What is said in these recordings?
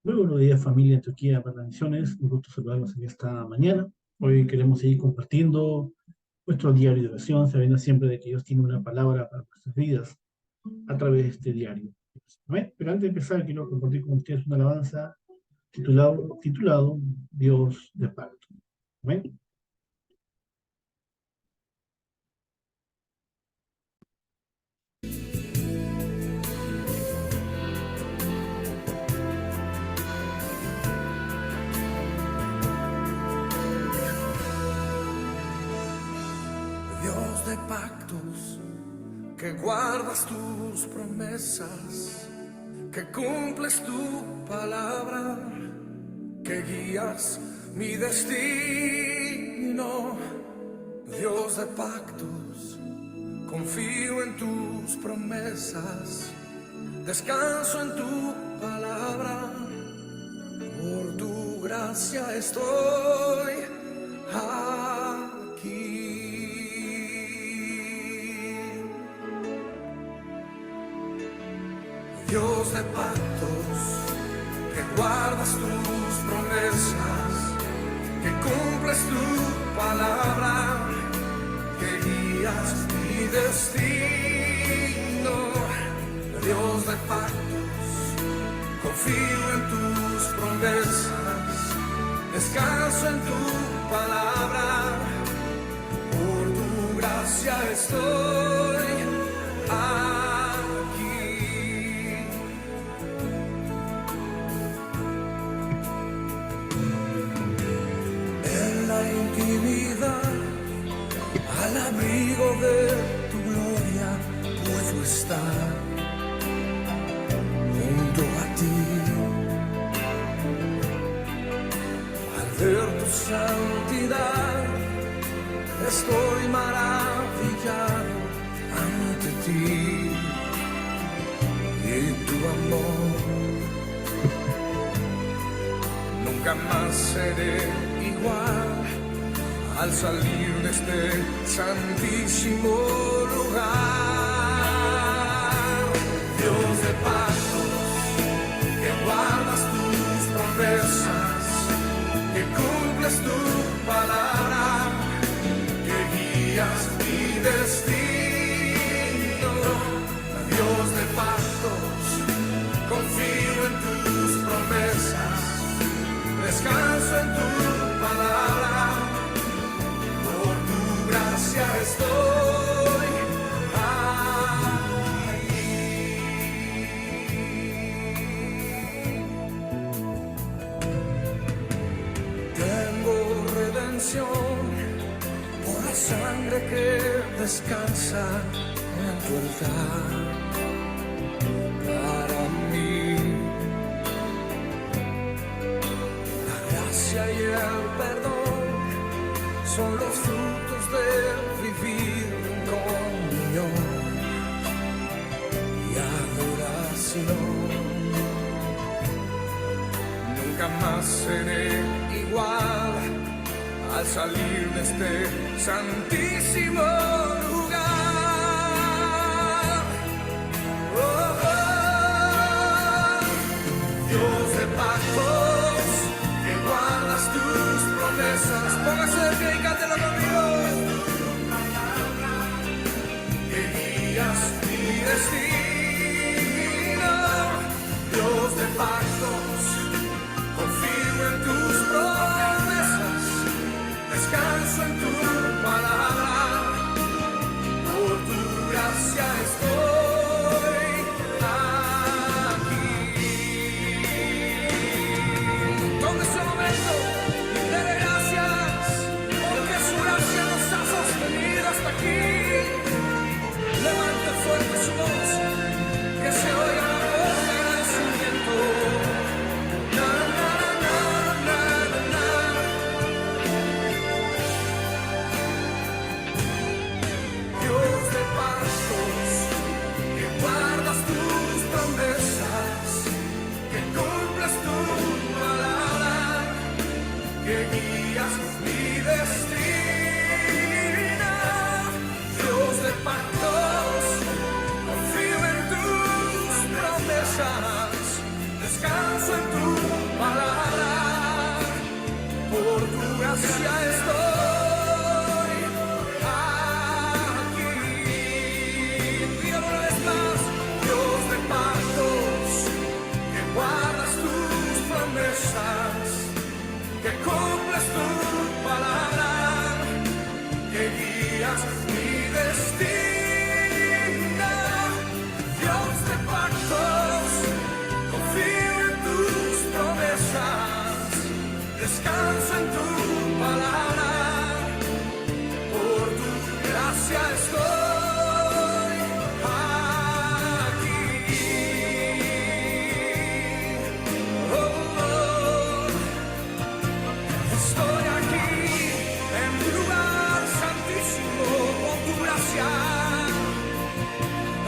Muy buenos días, familia en Turquía para las Misiones. Un gusto saludarlos en esta mañana. Hoy queremos seguir compartiendo nuestro diario de oración, sabiendo siempre de que Dios tiene una palabra para nuestras vidas a través de este diario. Amén. Pero antes de empezar, quiero compartir con ustedes una alabanza titulado Dios de pacto. Amén. Dios de pactos, que guardas tus promesas, que cumples tu palabra, que guías mi destino. Dios de pactos, confío en tus promesas, descanso en tu palabra, por tu gracia estoy aquí. Dios de pactos, que guardas tus promesas, que cumples tu palabra, que guías mi destino. Dios de pactos, confío en tus promesas, descanso en tu palabra, por tu gracia estoy aquí. En la intimidad, al abrigo de tu gloria, puedo estar junto a ti. Al ver tu santidad, estoy maravillado ante ti y tu amor. Nunca más seré igual al salir de este santísimo lugar. Dios de pactos, que guardas tus promesas, que cumples tu palabra, que guías mi destino. Dios de pactos, confío en tus promesas, descanso en tu palabra, por tu gracia estoy aquí. Tengo redención por la sangre que descansa en tu altar para mí. Y el perdón son los frutos de vivir en comunión y adoración. Nunca más seré igual al salir de este santísimo lugar. Oh, oh, Dios de pactos, guardas tus promesas. Póngase de pie y cántelo conmigo. Que guías mi destino. Dios de pactos, confío en tus promesas, descanso en tu palabra, por tu gracia estoy aquí. Tome ese momento y dele gracias, porque su gracia nos ha gracia estoy aquí. Dígalo una vez más, Dios de pactos, que guardas tus promesas, que cumples tu palabra, que guías mi destino. Dios de pactos, confío en tus promesas, descanso en tu palabra, por tu gracia estoy aquí. Oh, oh. Estoy aquí en tu lugar santísimo por tu gracia.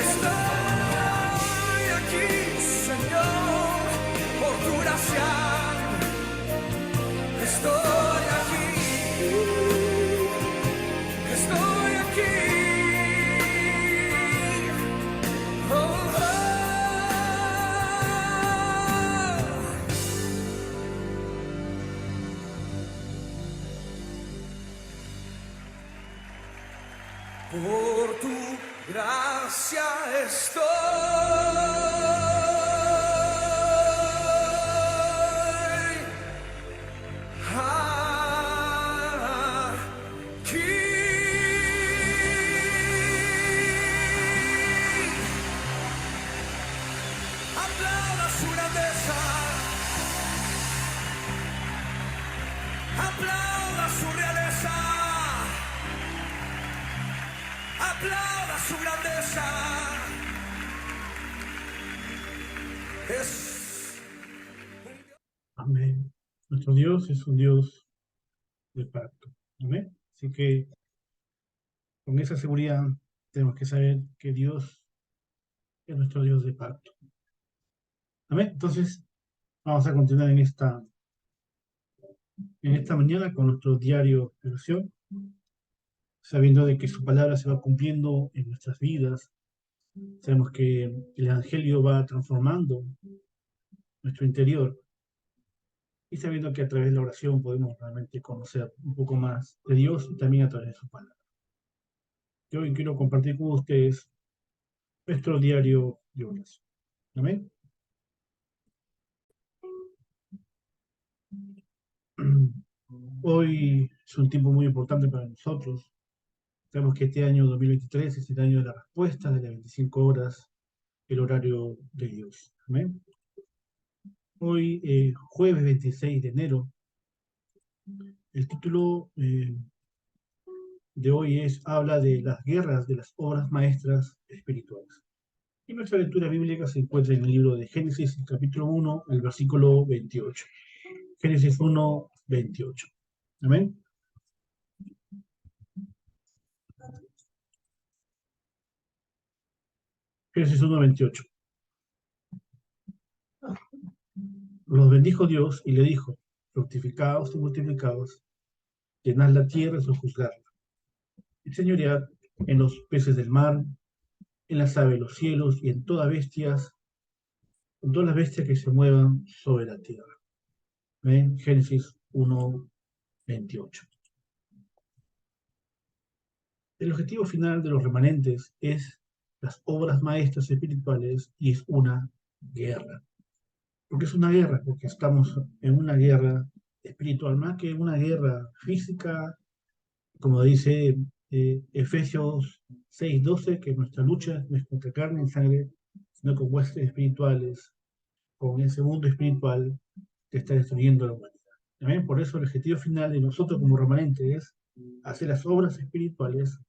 Estoy aquí, Señor, por tu gracia. Estoy aquí. Estoy aquí. Oh, oh. Por tu gracia estoy aquí. Aplauda su grandeza, aplauda su realeza. Aplauda su grandeza. Es Amén. Nuestro Dios es un Dios de pacto. Amén. Así que con esa seguridad tenemos que saber que Dios es nuestro Dios de pacto. Amén. Entonces vamos a continuar en esta mañana con nuestro diario de oración, sabiendo de que su palabra se va cumpliendo en nuestras vidas. Sabemos que el Evangelio va transformando nuestro interior y sabiendo que a través de la oración podemos realmente conocer un poco más de Dios y también a través de su palabra. Yo hoy quiero compartir con ustedes nuestro diario de oración. Amén. Hoy es un tiempo muy importante para nosotros. Sabemos que este año 2023 es el año de la respuesta de las 25 horas, el horario de Dios. Amén. Hoy, jueves 26 de enero, el título de hoy habla de las guerras de las obras maestras espirituales. Y nuestra lectura bíblica se encuentra en el libro de Génesis, capítulo 1, el versículo 28. Génesis 1, 28. Amén. Génesis 1, 28. Los bendijo Dios y le dijo: fructificaos y multiplicaos, llenad la tierra y sojuzgadla, y señoread en los peces del mar, en las aves de los cielos y en todas las bestias que se muevan sobre la tierra. ¿Ven? Génesis 1, 28. El objetivo final de los remanentes es las obras maestras espirituales y es una guerra. ¿Por qué es una guerra? Porque estamos en una guerra espiritual, más que una guerra física, como dice Efesios 6:12, que nuestra lucha no es contra carne y sangre, sino con huestes espirituales, con ese mundo espiritual que está destruyendo la humanidad. ¿Amén? Por eso el objetivo final de nosotros como remanentes es hacer las obras espirituales,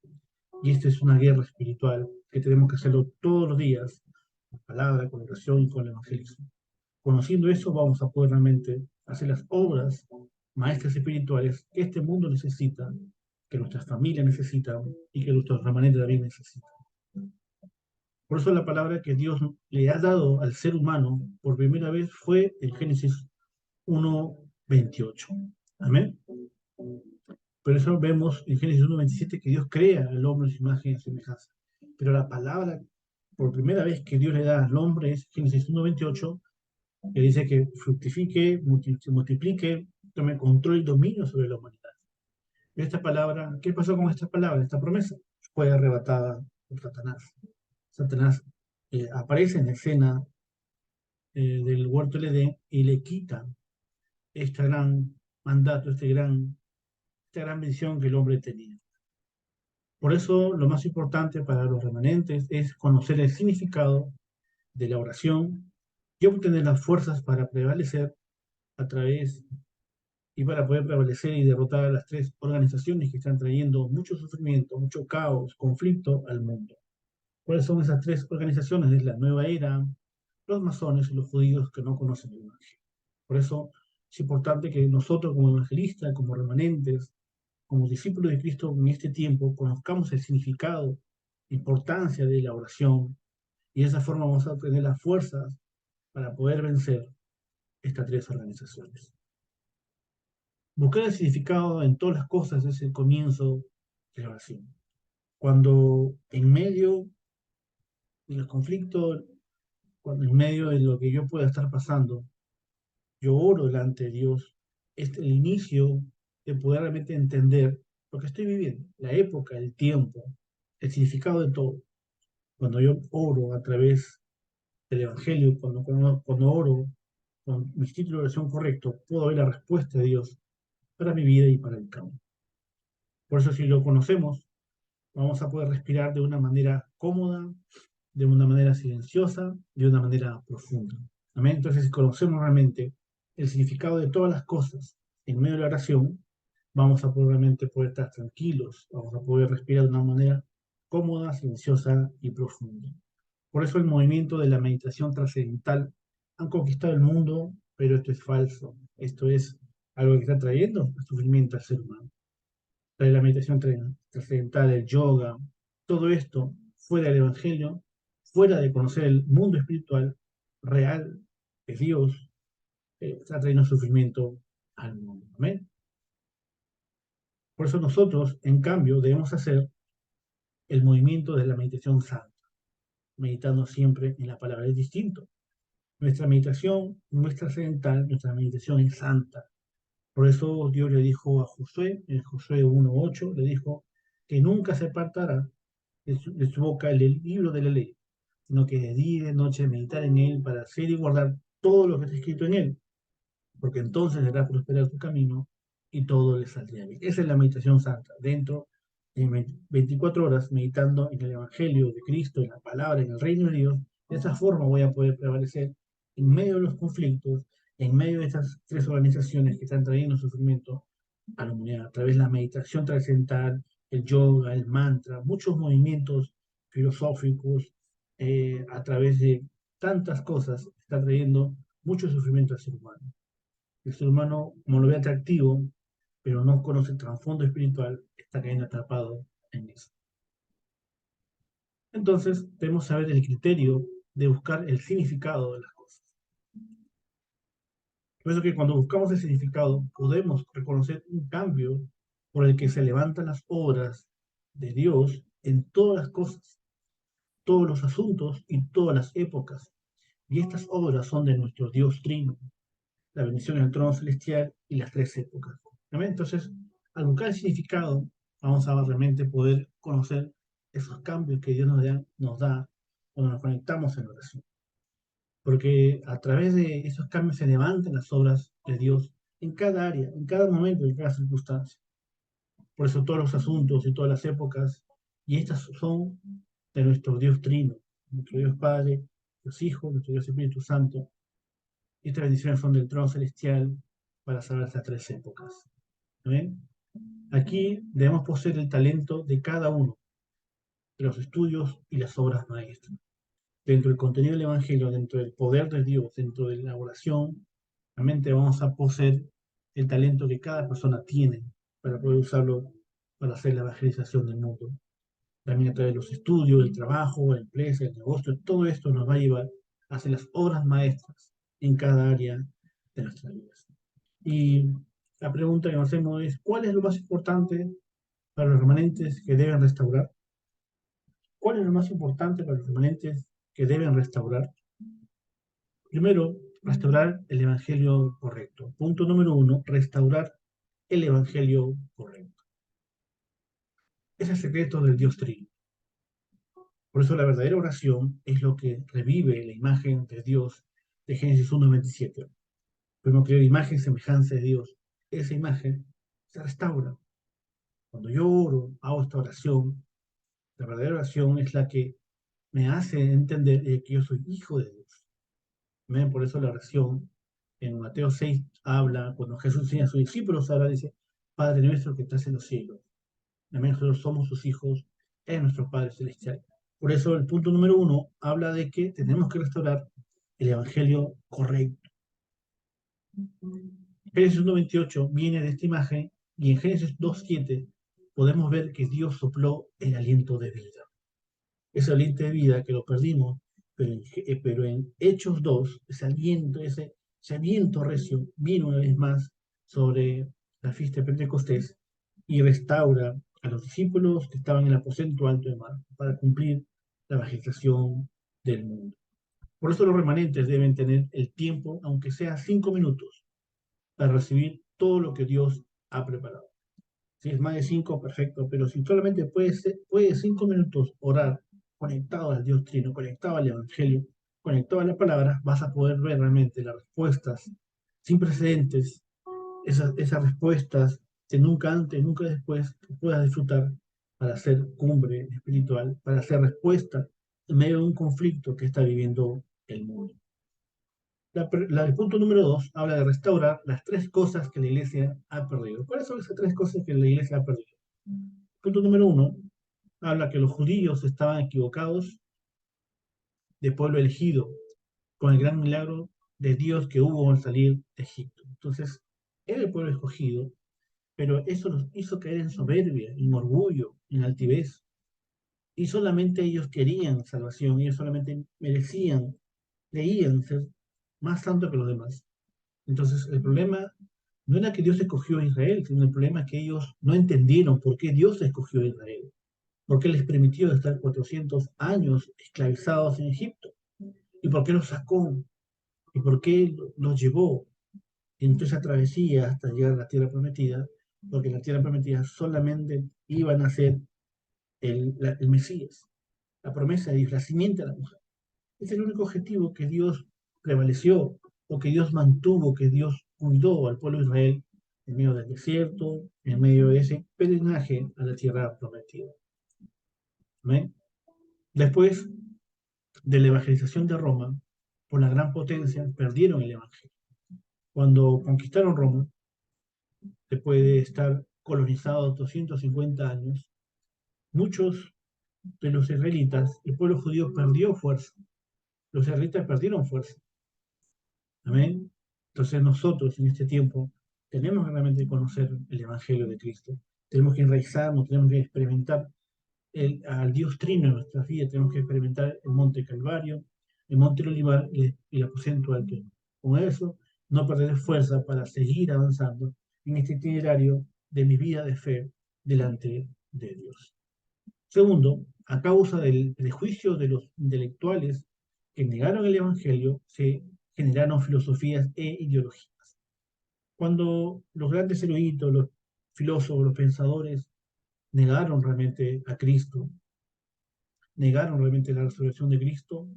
y esta es una guerra espiritual que tenemos que hacerlo todos los días, con palabra, con oración y con el evangelismo. Conociendo eso vamos a poder realmente hacer las obras maestras espirituales que este mundo necesita, que nuestras familias necesitan y que nuestros remanentes también necesitan. Por eso la palabra que Dios le ha dado al ser humano por primera vez fue en Génesis 1:28. Amén. Por eso vemos en Génesis 1:27 que Dios crea al hombre en su imagen y en su semejanza. Pero la palabra por primera vez que Dios le da al hombre es Génesis 1:28, que dice que fructifique, se multiplique, tome control y dominio sobre la humanidad. Esta palabra, ¿qué pasó con esta palabra, esta promesa? Fue arrebatada por Satanás. Satanás aparece en la escena del huerto del Edén y le quita este gran mandato, esta gran visión que el hombre tenía. Por eso, lo más importante para los remanentes es conocer el significado de la oración y obtener las fuerzas para prevalecer a través y para poder prevalecer y derrotar a las tres organizaciones que están trayendo mucho sufrimiento, mucho caos, conflicto al mundo. ¿Cuáles son esas tres organizaciones? Es la nueva era, los masones y los judíos que no conocen el Evangelio. Por eso es importante que nosotros como evangelistas, como remanentes, como discípulos de Cristo en este tiempo, conozcamos el significado, la importancia de la oración y de esa forma vamos a obtener las fuerzas para poder vencer estas tres organizaciones. Buscar el significado en todas las cosas es el comienzo de la oración. Cuando en medio de los conflictos, cuando en medio de lo que yo pueda estar pasando, yo oro delante de Dios, es el inicio de poder realmente entender lo que estoy viviendo, la época, el tiempo, el significado de todo. Cuando yo oro a través del Evangelio, cuando oro con mi estilo de oración correcto, puedo ver la respuesta de Dios para mi vida y para el campo. Por eso si lo conocemos, vamos a poder respirar de una manera cómoda, de una manera silenciosa, de una manera profunda. ¿Amén? Entonces, si conocemos realmente el significado de todas las cosas en medio de la oración, vamos a poder realmente poder estar tranquilos, vamos a poder respirar de una manera cómoda, silenciosa y profunda. Por eso el movimiento de la meditación trascendental han conquistado el mundo, pero esto es falso. Esto es algo que está trayendo sufrimiento al ser humano. Trae la meditación trascendental, el yoga, todo esto fuera del Evangelio, fuera de conocer el mundo espiritual real de Dios, está trayendo sufrimiento al mundo. Amén. Por eso nosotros, en cambio, debemos hacer el movimiento de la meditación santa, meditando siempre en la palabra. Es distinto. Nuestra meditación no es trascendental, nuestra meditación es santa. Por eso Dios le dijo a Josué, en Josué 1:8, le dijo que nunca se apartará de su boca el libro de la ley, sino que de día y de noche meditar en él para hacer y guardar todo lo que está escrito en él, porque entonces hará prosperar tu camino y todo le saldrá bien. Esa es la meditación santa, dentro de 24 horas meditando en el Evangelio de Cristo, en la palabra, en el reino de Dios. De esa forma voy a poder prevalecer en medio de los conflictos, en medio de estas tres organizaciones que están trayendo sufrimiento a la humanidad, a través de la meditación trascendental, el yoga, el mantra, muchos movimientos filosóficos, a través de tantas cosas, está trayendo mucho sufrimiento al ser humano. El ser humano, como lo ve atractivo, pero no conoce el trasfondo espiritual, está cayendo atrapado en eso. Entonces, debemos saber el criterio de buscar el significado de las cosas. Por eso que cuando buscamos el significado, podemos reconocer un cambio por el que se levantan las obras de Dios en todas las cosas, todos los asuntos y todas las épocas. Y estas obras son de nuestro Dios Trino, la bendición en el trono celestial y las tres épocas. ¿Amén? Entonces, al buscar el significado, vamos a realmente poder conocer esos cambios que Dios nos da cuando nos conectamos en oración. Porque a través de esos cambios se levantan las obras de Dios en cada área, en cada momento, en cada circunstancia. Por eso todos los asuntos y todas las épocas, y estas son de nuestro Dios Trino, nuestro Dios Padre, Dios Hijo, nuestro Dios Espíritu Santo. Y estas bendiciones son del trono celestial para saber estas tres épocas. ¿Ven? Aquí debemos poseer el talento de cada uno de los estudios y las obras maestras. Dentro del contenido del Evangelio, dentro del poder de Dios, dentro de la oración, realmente vamos a poseer el talento que cada persona tiene para poder usarlo para hacer la evangelización del mundo. También a través de los estudios, el trabajo, la empresa, el negocio, todo esto nos va a llevar a hacer las obras maestras en cada área de nuestras vidas. Y la pregunta que nos hacemos es, ¿cuál es lo más importante para los remanentes que deben restaurar? ¿Cuál es lo más importante para los remanentes que deben restaurar? Primero, restaurar el evangelio correcto. Punto número 1, restaurar el evangelio correcto. Es el secreto del Dios Trino. Por eso la verdadera oración es lo que revive la imagen de Dios de Génesis 1:27. Podemos crear imagen y semejanza de Dios. Esa imagen se restaura. Cuando yo oro, hago esta oración, la verdadera oración es la que me hace entender que yo soy hijo de Dios. ¿Ven? Por eso la oración en Mateo 6 habla, cuando Jesús enseña a sus discípulos, ahora dice, Padre nuestro que estás en los cielos. Amén, nosotros somos sus hijos, es nuestro Padre Celestial. Por eso el punto número 1 habla de que tenemos que restaurar el evangelio correcto. Génesis 1:28 viene de esta imagen y en Génesis 2:7 podemos ver que Dios sopló el aliento de vida. Ese aliento de vida que lo perdimos, pero en Hechos 2, ese aliento recio viene una vez más sobre la fiesta de Pentecostés y restaura a los discípulos que estaban en el aposento alto de mar para cumplir la evangelización del mundo. Por eso los remanentes deben tener el tiempo, aunque sea 5 minutos, para recibir todo lo que Dios ha preparado. Si es más de 5, perfecto, pero si solamente puede 5 minutos orar conectado al Dios Trino, conectado al Evangelio, conectado a la palabra, vas a poder ver realmente las respuestas sin precedentes, esas respuestas que nunca antes, nunca después puedas disfrutar para hacer cumbre espiritual, para hacer respuesta en medio de un conflicto que está viviendo el mundo. El punto número 2 habla de restaurar las 3 cosas que la iglesia ha perdido. ¿Cuáles son esas 3 cosas que la iglesia ha perdido? Punto número 1 habla que los judíos estaban equivocados de pueblo elegido con el gran milagro de Dios que hubo al salir de Egipto. Entonces, era el pueblo escogido, pero eso los hizo caer en soberbia, en orgullo, en altivez. Y solamente ellos querían salvación, ellos solamente merecían, creían ser más santos que los demás. Entonces, el problema no era que Dios escogió a Israel, sino el problema es que ellos no entendieron por qué Dios escogió a Israel, por qué les permitió estar 400 años esclavizados en Egipto, y por qué los sacó, y por qué los llevó en toda esa travesía hasta llegar a la tierra prometida, porque en la tierra prometida solamente iban a ser el Mesías, la promesa de Dios, la simiente de la mujer. Es el único objetivo que Dios prevaleció, o que Dios mantuvo, que Dios cuidó al pueblo de Israel en medio del desierto, en medio de ese peregrinaje a la tierra prometida. ¿Amén? Después de la evangelización de Roma, por la gran potencia, perdieron el evangelio. Cuando conquistaron Roma, después de estar colonizados 250 años, muchos de los israelitas, el pueblo judío perdió fuerza. Los israelitas perdieron fuerza. Amén. Entonces nosotros en este tiempo tenemos que realmente conocer el Evangelio de Cristo. Tenemos que enraizarnos, tenemos que experimentar al Dios Trino en nuestras vidas, tenemos que experimentar el Monte Calvario, el Monte Olivar y el aposento alto. Con eso no perderé fuerza para seguir avanzando en este itinerario de mi vida de fe delante de Dios. Segundo, a causa del prejuicio de los intelectuales que negaron el Evangelio, se generaron filosofías e ideologías. Cuando los grandes eruditos, los filósofos, los pensadores negaron realmente a Cristo, negaron realmente la resurrección de Cristo,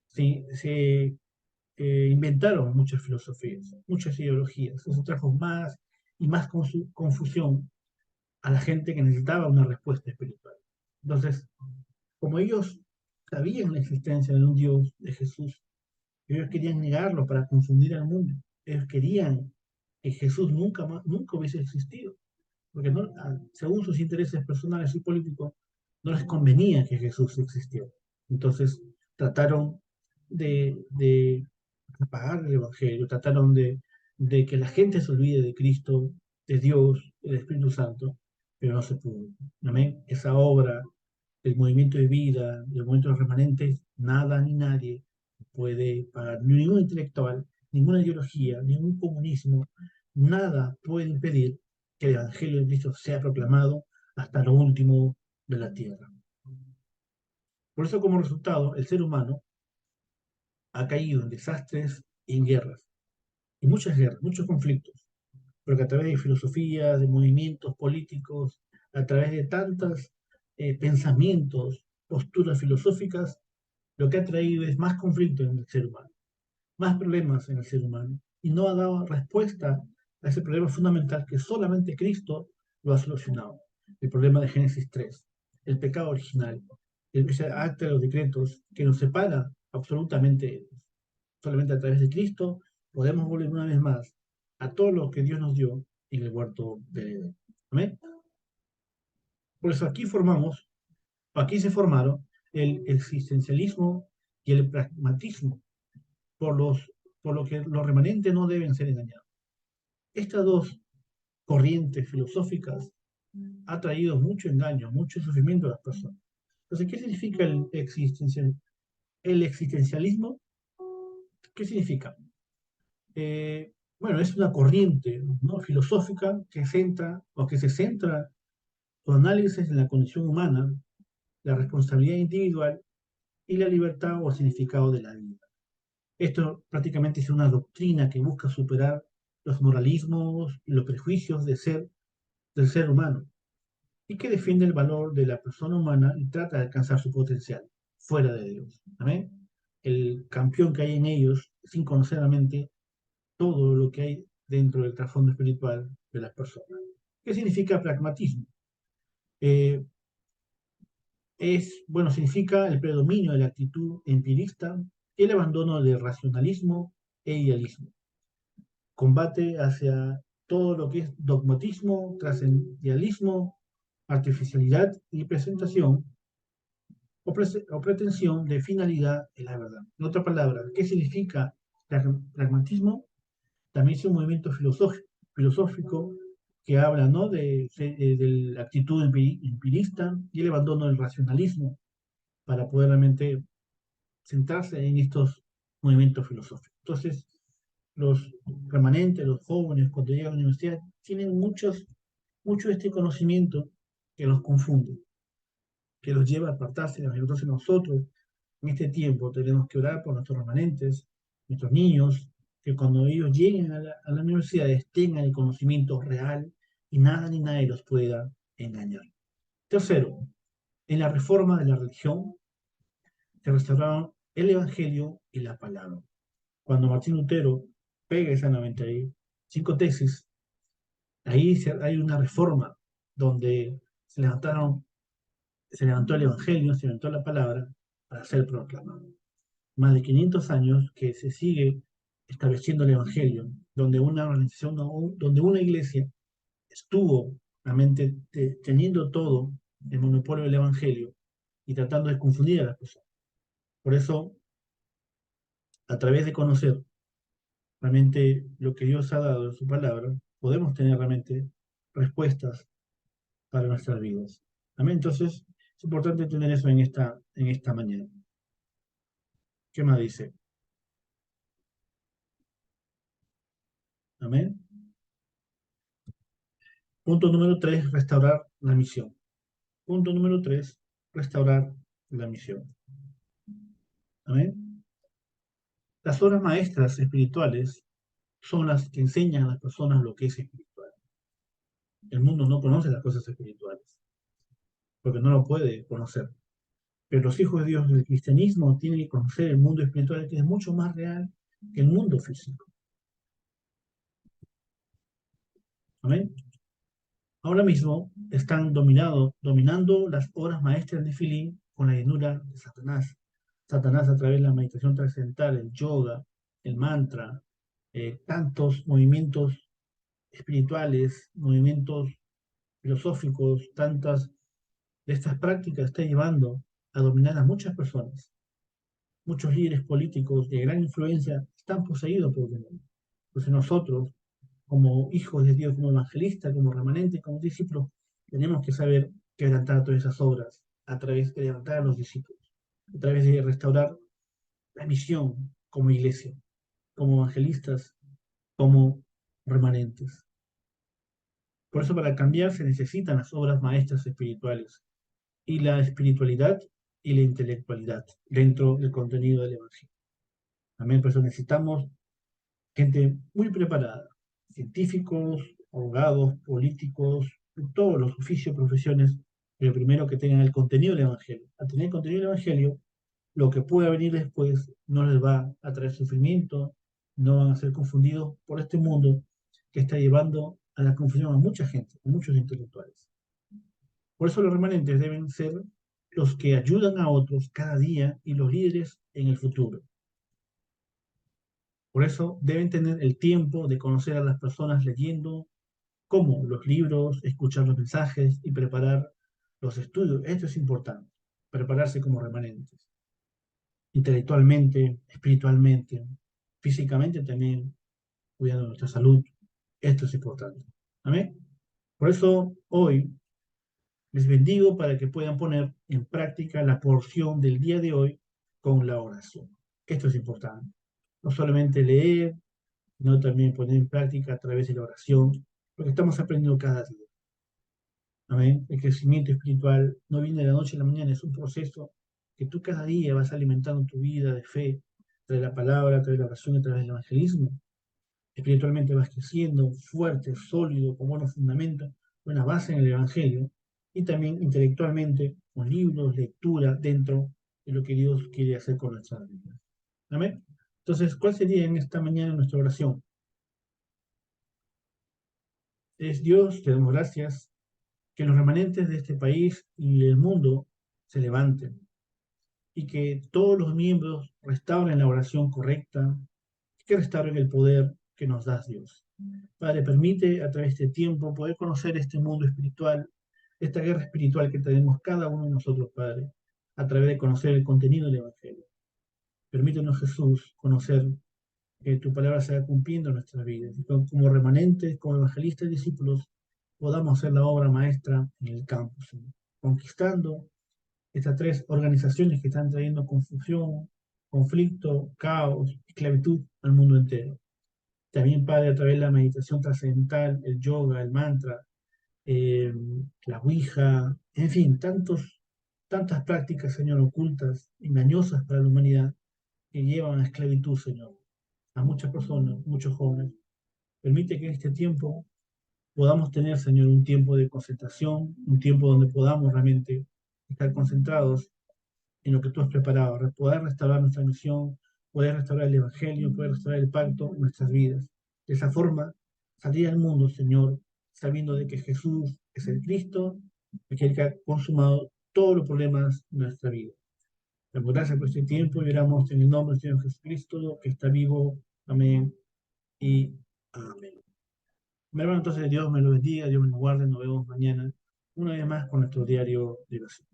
se inventaron muchas filosofías, muchas ideologías. Eso trajo más y más confusión a la gente que necesitaba una respuesta espiritual. Entonces, como ellos sabían la existencia de un Dios, de Jesús, ellos querían negarlo para confundir al mundo. Ellos querían que Jesús nunca hubiese existido, porque no, según sus intereses personales y políticos, no les convenía que Jesús existiera. Entonces trataron de apagar el Evangelio, trataron de que la gente se olvide de Cristo, de Dios, del Espíritu Santo, pero no se pudo. ¿Amén? Esa obra del movimiento de vida, del movimiento de los remanentes, nada ni nadie puede pagar, ningún intelectual, ninguna ideología, ningún comunismo, nada puede impedir que el Evangelio de Cristo sea proclamado hasta lo último de la tierra. Por eso, como resultado, el ser humano ha caído en desastres y en guerras, muchos conflictos, porque a través de filosofías, de movimientos políticos, a través de tantos pensamientos, posturas filosóficas, lo que ha traído es más conflicto en el ser humano, más problemas en el ser humano, y no ha dado respuesta a ese problema fundamental que solamente Cristo lo ha solucionado. El problema de Génesis 3, el pecado original, ese acta de los decretos que nos separa absolutamente, solamente a través de Cristo, podemos volver una vez más a todo lo que Dios nos dio en el huerto de Edén. ¿Amén? Por eso aquí se formaron el existencialismo y el pragmatismo, por, los, por lo que los remanentes no deben ser engañados. Estas dos corrientes filosóficas ha traído mucho engaño, mucho sufrimiento a las personas. Entonces, ¿qué significa el existencialismo? ¿Qué significa? Bueno, es una corriente, ¿no?, filosófica que centra o que se centra su análisis en la condición humana, la responsabilidad individual y la libertad o significado de la vida. Esto prácticamente es una doctrina que busca superar los moralismos y los prejuicios del ser humano y que defiende el valor de la persona humana y trata de alcanzar su potencial fuera de Dios. ¿Amén? El campeón que hay en ellos, sin conocer la mente, todo lo que hay dentro del trasfondo espiritual de las personas. ¿Qué significa pragmatismo? Eh, bueno, significa el predominio de la actitud empirista y el abandono del racionalismo e idealismo. Combate hacia todo lo que es dogmatismo, trascendentalismo, artificialidad y presentación o pretensión de finalidad en la verdad. En otras palabras, ¿qué significa pragmatismo? También es un movimiento filosófico que habla, ¿no?, de la actitud empirista y el abandono del racionalismo para poder realmente centrarse en estos movimientos filosóficos. Entonces, los remanentes, los jóvenes, cuando llegan a la universidad, tienen mucho de este conocimiento que los confunde, que los lleva a apartarse de los. Entonces nosotros, en este tiempo, tenemos que orar por nuestros remanentes, nuestros niños, que cuando ellos lleguen a la universidad tengan el conocimiento real y nada ni nadie los pueda engañar. Tercero, en la reforma de la religión se restauraron el Evangelio y la palabra. Cuando Martín Lutero pega esas 95 tesis, ahí hay una reforma donde se levantó el Evangelio, se levantó la palabra para ser proclamado. Más de 500 años que se sigue estableciendo el Evangelio, donde una organización, donde una iglesia estuvo realmente teniendo todo el monopolio del Evangelio y tratando de confundir a las personas. Por eso, a través de conocer realmente lo que Dios ha dado en su palabra, podemos tener realmente respuestas para nuestras vidas. Amén. Entonces, es importante tener eso en esta mañana. ¿Qué más dice? Amén. Punto número 3, restaurar la misión. Punto número 3, restaurar la misión. Amén. Las obras maestras espirituales son las que enseñan a las personas lo que es espiritual. El mundo no conoce las cosas espirituales, porque no lo puede conocer. Pero los hijos de Dios del cristianismo tienen que conocer el mundo espiritual, que es mucho más real que el mundo físico. Amén. Ahora mismo están dominando las obras maestras de Filín con la llenura de Satanás. Satanás, a través de la meditación trascendental, el yoga, el mantra, tantos movimientos espirituales, movimientos filosóficos, tantas de estas prácticas está llevando a dominar a muchas personas. Muchos líderes políticos de gran influencia están poseídos por el demonio. Entonces nosotros, como hijos de Dios, como evangelistas, como remanentes, como discípulos, tenemos que saber quebrantar todas esas obras a través de levantar a los discípulos, a través de restaurar la misión como iglesia, como evangelistas, como remanentes. Por eso, para cambiar se necesitan las obras maestras espirituales y la espiritualidad y la intelectualidad dentro del contenido del Evangelio. Amén. Por eso necesitamos gente muy preparada, científicos, abogados, políticos, todos los oficios, profesiones, pero primero que tengan el contenido del Evangelio. Al tener el contenido del Evangelio, lo que pueda venir después no les va a traer sufrimiento, no van a ser confundidos por este mundo que está llevando a la confusión a mucha gente, a muchos intelectuales. Por eso los remanentes deben ser los que ayudan a otros cada día y los líderes en el futuro. Por eso deben tener el tiempo de conocer a las personas leyendo, como los libros, escuchar los mensajes y preparar los estudios. Esto es importante, prepararse como remanentes, intelectualmente, espiritualmente, físicamente también, cuidando nuestra salud. Esto es importante. Amén. Por eso hoy les bendigo para que puedan poner en práctica la porción del día de hoy con la oración. Esto es importante. No solamente leer, sino también poner en práctica a través de la oración, lo que estamos aprendiendo cada día. Amén. El crecimiento espiritual no viene de la noche a la mañana, es un proceso que tú cada día vas alimentando tu vida de fe, a través de la palabra, a través de la oración, a través del evangelismo. Espiritualmente vas creciendo fuerte, sólido, con buenos fundamentos, buena base en el evangelio, y también intelectualmente con libros, lectura dentro de lo que Dios quiere hacer con nuestras vidas. Amén. Entonces, ¿cuál sería en esta mañana nuestra oración? Es Dios, te damos gracias, que los remanentes de este país y del mundo se levanten y que todos los miembros restauren la oración correcta, que restauren el poder que nos da Dios. Padre, permite a través de este tiempo poder conocer este mundo espiritual, esta guerra espiritual que tenemos cada uno de nosotros, Padre, a través de conocer el contenido del Evangelio. Permítenos, Jesús, conocer que tu palabra se va cumpliendo en nuestras vidas. Y como remanentes, como evangelistas y discípulos, podamos hacer la obra maestra en el campo, Señor, conquistando estas tres organizaciones que están trayendo confusión, conflicto, caos, esclavitud al mundo entero. También, Padre, a través de la meditación trascendental, el yoga, el mantra, eh, la ouija, en fin, tantas prácticas, Señor, ocultas, engañosas para la humanidad, que llevan a esclavitud, Señor, a muchas personas, muchos jóvenes. Permite que en este tiempo podamos tener, Señor, un tiempo de concentración, un tiempo donde podamos realmente estar concentrados en lo que tú has preparado, poder restaurar nuestra misión, poder restaurar el Evangelio, poder restaurar el pacto en nuestras vidas. De esa forma, salir al mundo, Señor, sabiendo de que Jesús es el Cristo, aquel que ha consumado todos los problemas de nuestra vida. Damos gracias por este tiempo y oramos en el nombre del Señor Jesucristo, que está vivo. Amén y amén. Mi hermano, entonces Dios me lo bendiga, Dios me lo guarde, nos vemos mañana una vez más con nuestro diario de oración.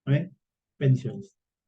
Amén. Bendiciones.